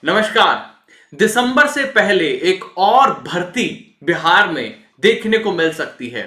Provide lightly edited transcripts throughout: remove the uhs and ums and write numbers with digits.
नमस्कार। दिसंबर से पहले एक और भर्ती बिहार में देखने को मिल सकती है।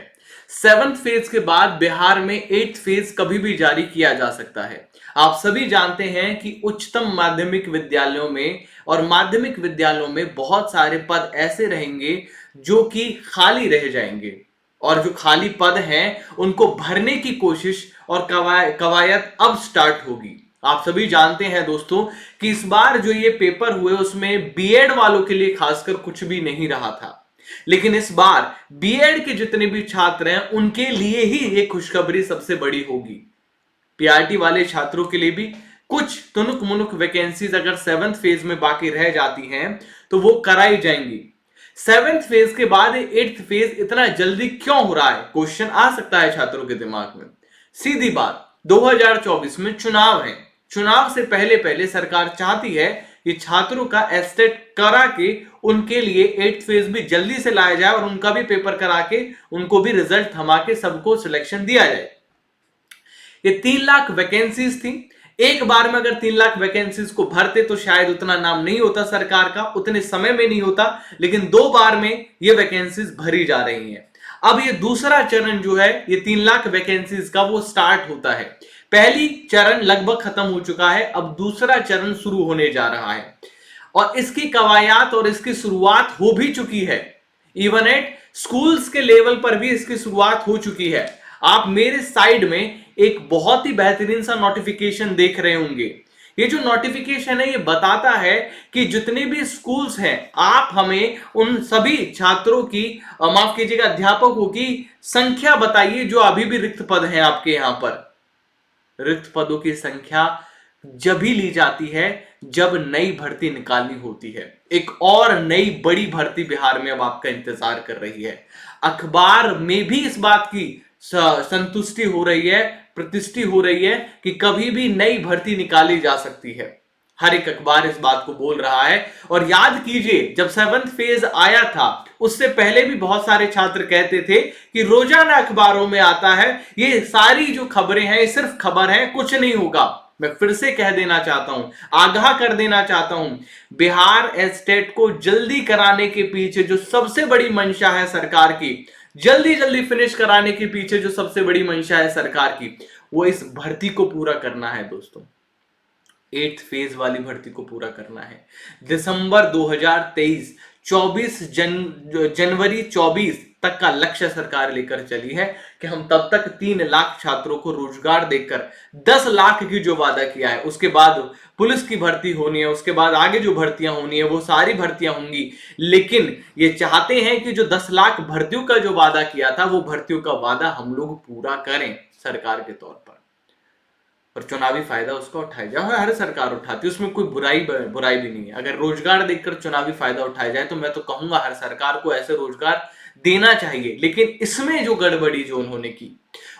सेवंथ फेज के बाद बिहार में एट्थ फेज कभी भी जारी किया जा सकता है। आप सभी जानते हैं कि उच्चतम माध्यमिक विद्यालयों में और माध्यमिक विद्यालयों में बहुत सारे पद ऐसे रहेंगे जो कि खाली रह जाएंगे और जो खाली पद हैं उनको भरने की कोशिश और कवायद अब स्टार्ट होगी। आप सभी जानते हैं दोस्तों कि इस बार जो ये पेपर हुए उसमें बीएड वालों के लिए खासकर कुछ भी नहीं रहा था, लेकिन इस बार बीएड के जितने भी छात्र हैं उनके लिए ही ये खुशखबरी सबसे बड़ी होगी। पीआरटी वाले छात्रों के लिए भी कुछ तुनुक मुनुक वैकेंसीज अगर सेवंथ फेज में बाकी रह जाती हैं तो वो कराई जाएंगी। सेवंथ फेज के बाद एट्थ फेज इतना जल्दी क्यों हो रहा है, क्वेश्चन आ सकता है छात्रों के दिमाग में। सीधी बात, 2024 में चुनाव है। चुनाव से पहले पहले सरकार चाहती है कि छात्रों का एस्टेट करा के उनके लिए एट्थ फेज भी जल्दी से लाया जाए और उनका भी पेपर करा के उनको भी रिजल्ट थमा के सबको सिलेक्शन दिया जाए। ये 3 लाख वैकेंसीज थी। एक बार में अगर 3 लाख वैकेंसीज को भरते तो शायद उतना नाम नहीं होता सरकार का, उतने समय में नहीं होता, लेकिन 2 बार में ये वैकेंसीज भरी जा रही हैं। अब ये दूसरा चरण जो है ये 3 लाख वैकेंसीज का वो स्टार्ट होता है। पहली चरण लगभग खत्म हो चुका है, अब दूसरा चरण शुरू होने जा रहा है और इसकी कवायद और इसकी शुरुआत हो भी चुकी है। इवन एट स्कूल्स के लेवल पर भी इसकी शुरुआत हो चुकी है। आप मेरे साइड में एक बहुत ही बेहतरीन सा नोटिफिकेशन देख रहे होंगे। ये जो नोटिफिकेशन है ये बताता है कि जितने भी स्कूल्स हैं आप हमें उन सभी छात्रों की माफ कीजिएगा अध्यापकों की संख्या बताइए जो अभी भी रिक्त पद हैं आपके यहां पर। रिक्त पदों की संख्या जब भी ली जाती है जब नई भर्ती निकालनी होती है। एक और नई बड़ी भर्ती बिहार में अब आपका इंतजार कर रही है। अखबार में भी इस बात की संतुष्टि हो रही है, प्रतिष्ठि हो रही है कि कभी भी नई भर्ती निकाली जा सकती है। हर एक अखबार इस बात को बोल रहा है। और याद कीजिए जब सेवंथ फेज आया था उससे पहले भी बहुत सारे छात्र कहते थे कि रोजाना अखबारों में आता है, ये सारी जो खबरें हैं ये सिर्फ खबर है, कुछ नहीं होगा। मैं फिर से कह देना चाहता हूं, आगाह कर देना चाहता हूं, बिहार एस्टेट को जल्दी कराने के पीछे जो सबसे बड़ी मंशा है सरकार की, जल्दी जल्दी फिनिश कराने के पीछे जो सबसे बड़ी मंशा है सरकार की, वो इस भर्ती को पूरा करना है दोस्तों। एट्थ फेज वाली भर्ती को पूरा करना है। दिसंबर 2023 जनवरी 24 तक का लक्ष्य सरकार लेकर चली है कि हम तब तक 3 लाख छात्रों को रोजगार देकर 10 लाख की जो वादा किया है, उसके बाद पुलिस की भर्ती होनी है, उसके बाद आगे जो भर्तियां होनी है वो सारी भर्तियां होंगी। लेकिन ये चाहते हैं कि जो 10 लाख भर्तियों का जो वादा किया था वो भर्तियों का वादा हम लोग पूरा करें सरकार के तौर पर, और चुनावी फायदा उसका उठाया जाए। हर सरकार उठाती है, उसमें कोई बुराई भी नहीं है। अगर रोजगार देखकर चुनावी फायदा उठाया जाए तो मैं तो कहूंगा हर सरकार को ऐसे रोजगार देना चाहिए। लेकिन इसमें जो गड़बड़ी जो उन्होंने की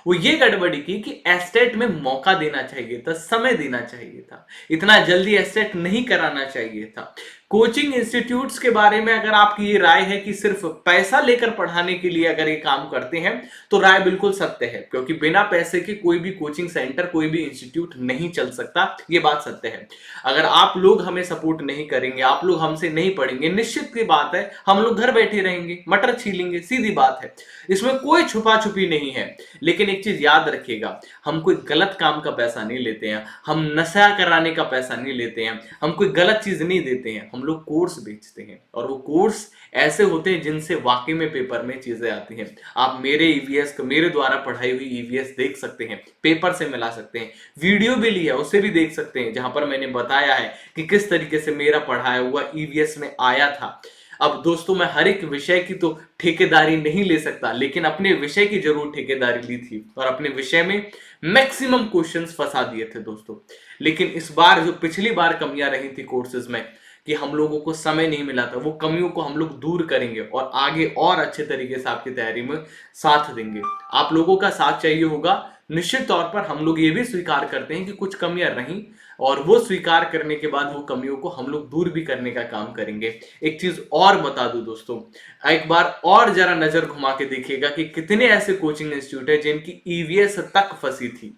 वो ये गड़बड़ी की कि एस्टेट में मौका देना चाहिए था, समय देना चाहिए था, इतना जल्दी एस्टेट नहीं कराना चाहिए था। कोचिंग इंस्टीट्यूट्स के बारे में अगर आपकी ये राय है कि सिर्फ पैसा लेकर पढ़ाने के लिए अगर ये काम करते हैं तो राय बिल्कुल सत्य है, क्योंकि बिना पैसे के कोई भी कोचिंग सेंटर, कोई भी इंस्टीट्यूट नहीं चल सकता, ये बात सत्य है। अगर आप लोग हमें सपोर्ट नहीं करेंगे, आप लोग हमसे नहीं पढ़ेंगे, निश्चित की बात है हम लोग घर बैठे रहेंगे, मटर छीलेंगे, सीधी बात है, इसमें कोई छुपा छुपी नहीं है। लेकिन एक चीज याद रखिएगा, हम कोई गलत काम का पैसा नहीं लेते हैं, हम नशा कराने का पैसा नहीं लेते हैं, हम कोई गलत चीज नहीं देते हैं, हम लोग कोर्स बेचते हैं और वो कोर्स ऐसे होते हैं जिनसे वाकई में पेपर में चीजें आती हैं। आप मेरे ईवीएस, मेरे द्वारा पढ़ाई हुई ईवीएस देख सकते हैं, पेपर से मिला सकते हैं, वीडियो भी लिया उसे भी देख सकते हैं जहां पर मैंने बताया है कि किस तरीके से मेरा पढ़ाया हुआ ईवीएस में आया था। अब दोस्तों मैं हर एक विषय की तो ठेकेदारी नहीं ले सकता, लेकिन अपने विषय की जरूर ठेकेदारी ली थी और अपने विषय में मैक्सिमम क्वेश्चंस फंसा दिए थे दोस्तों। लेकिन इस बार जो पिछली बार कमियां रही थी कोर्सेज में कि हम लोगों को समय नहीं मिला था, वो कमियों को हम लोग दूर करेंगे और आगे और अच्छे तरीके से आपकी तैयारी में साथ देंगे। आप लोगों का साथ चाहिए होगा, निश्चित तौर पर हम लोग ये भी स्वीकार करते हैं कि कुछ कमियां रहीं और वो स्वीकार करने के बाद वो कमियों को हम लोग दूर भी करने का काम करेंगे। एक चीज और बता दूं दोस्तों, एक बार और जरा नजर घुमा के देखिएगा कि कितने ऐसे कोचिंग इंस्टीट्यूट है जिनकी ईवीएस तक फंसी थी।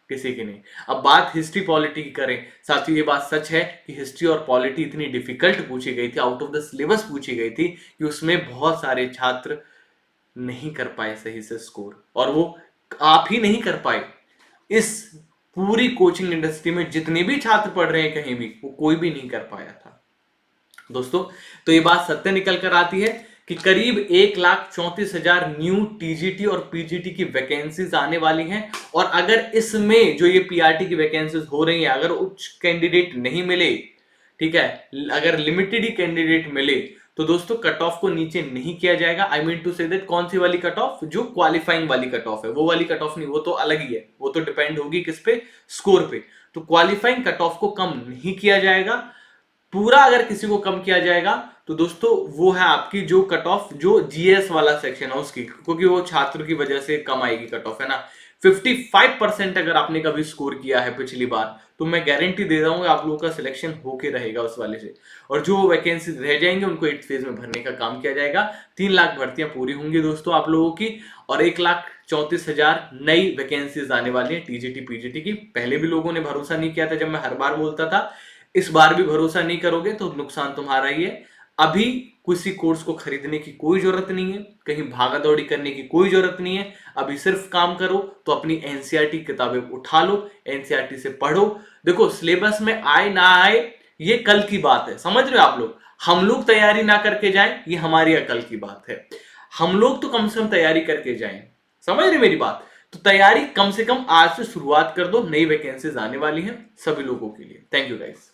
किसी की नहीं। अब बात हिस्ट्री पॉलिटी की करें, साथियों ये बात सच है कि हिस्ट्री और पॉलिटी इतनी डिफिकल्ट पूछी गई थी, आउट ऑफ द सिलेबस पूछी गई थी कि उसमें बहुत सारे छात्र नहीं कर पाए सही से स्कोर, और वो आप ही नहीं कर पाए, इस पूरी कोचिंग इंडस्ट्री में जितने भी छात्र पढ़ रहे हैं कहीं भी, वो कोई भी नहीं कर पाया था दोस्तों। तो ये बात सत्य निकल कर आती है कि करीब 1,34,000 न्यू टीजीटी और पीजीटी की वैकेंसीज आने वाली हैं, और अगर इसमें जो ये पीआरटी की वैकेंसीज हो रही हैं, अगर उच्च कैंडिडेट नहीं मिले, ठीक है, अगर लिमिटेड ही कैंडिडेट मिले, तो दोस्तों कट ऑफ को नीचे नहीं किया जाएगा। I mean to say that, कौन सी वाली कट ऑफ, जो क्वालिफाइंग वाली कट ऑफ है, वो वाली कट ऑफ नहीं, वो तो अलग ही है, वो तो डिपेंड होगी किस पे, स्कोर पे। तो क्वालिफाइंग कट ऑफ को कम नहीं किया जाएगा। पूरा अगर किसी को कम किया जाएगा तो दोस्तों वो है आपकी जो कट ऑफ, जो जीएस वाला सेक्शन है उसकी, क्योंकि वो छात्र की वजह से कम आएगी कट ऑफ, है ना। 55% अगर आपने कभी स्कोर किया है पिछली बार, तो मैं गारंटी दे रहा हूं आप लोगों का सिलेक्शन होके रहेगा उस वाले से। और जो वैकेंसी रह जाएंगे उनको 8th फेज में भरने का काम किया जाएगा। 3 लाख भर्तियां पूरी होंगी दोस्तों आप लोगों की, और 1,34,000 नई वैकेंसीज आने वाली है टीजीटी पीजीटी की। पहले भी लोगों ने भरोसा नहीं किया था जब मैं हर बार बोलता था, इस बार भी भरोसा नहीं करोगे तो नुकसान तुम्हारा ही है। अभी किसी कोर्स को खरीदने की कोई जरूरत नहीं है, कहीं भागा दौड़ी करने की कोई जरूरत नहीं है। अभी सिर्फ काम करो, तो अपनी एनसीईआरटी किताबें उठा लो, एनसीईआरटी से पढ़ो। देखो सिलेबस में आए ना आए ये कल की बात है, समझ रहे हो आप लोग। हम लोग तैयारी ना करके जाएं ये हमारी अकल की बात है, हम लोग तो कम से कम तैयारी करके जाएं, समझ रहे मेरी बात। तो तैयारी कम से कम आज से शुरुआत कर दो, नई वैकेंसीज आने वाली हैं सभी लोगों के लिए। Thank you guys.